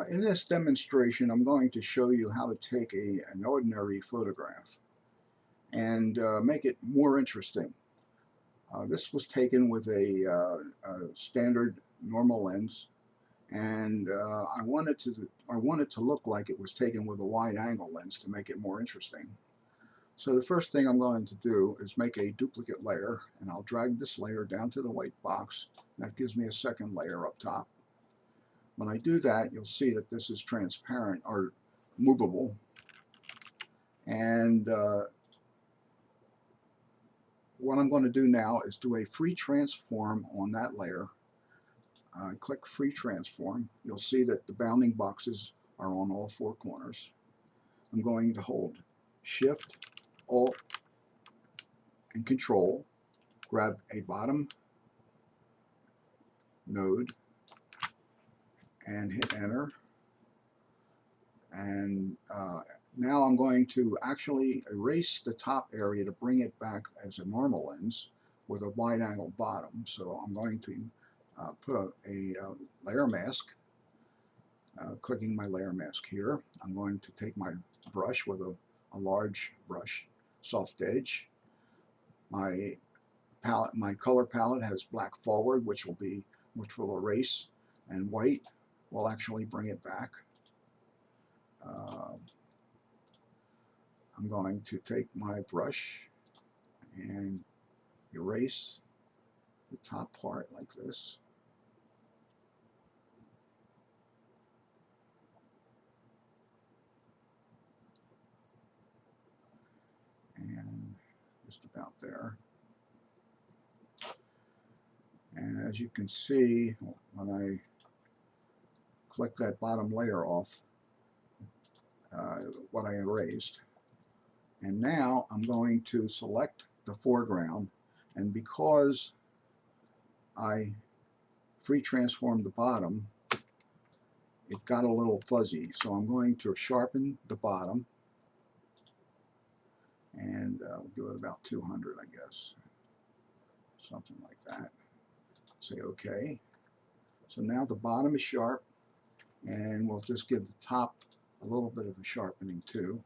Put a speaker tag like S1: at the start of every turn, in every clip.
S1: In this demonstration, I'm going to show you how to take an ordinary photograph and make it more interesting. This was taken with a standard normal lens, and I wanted to look like it was taken with a wide-angle lens to make it more interesting. So the first thing I'm going to do is make a duplicate layer, and I'll drag this layer down to the white box. That gives me a second layer up top. When I do that, you'll see that this is transparent or movable. And what I'm going to do now is do a free transform on that layer. Click free transform. You'll see that the bounding boxes are on all four corners. I'm going to hold Shift, Alt, and Control, grab a bottom node, and hit enter. And now I'm going to actually erase the top area to bring it back as a normal lens with a wide angle bottom. So I'm going to put a layer mask, clicking my layer mask here. I'm going to take my brush with a large brush, soft edge. My color palette has black forward, which will erase, and white will actually bring it back. I'm going to take my brush and erase the top part like this. And just about there. And as you can see, when I click that bottom layer off, what I erased. And now I'm going to select the foreground, and because I free transformed the bottom, it got a little fuzzy. So I'm going to sharpen the bottom, and we'll give it about 200, I guess. Something like that. Say OK. So now the bottom is sharp, and we'll just give the top a little bit of a sharpening too,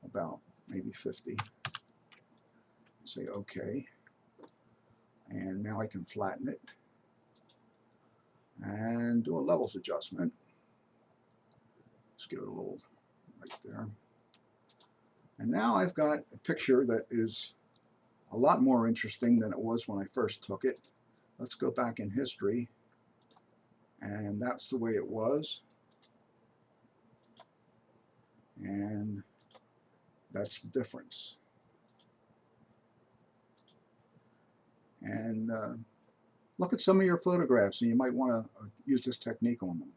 S1: about maybe 50. Say OK. And now I can flatten it and do a levels adjustment. Let's give it a little right there. And now I've got a picture that is a lot more interesting than it was when I first took it. Let's go back in history, and that's the way it was, and that's the difference. And look at some of your photographs, and you might want to use this technique on them.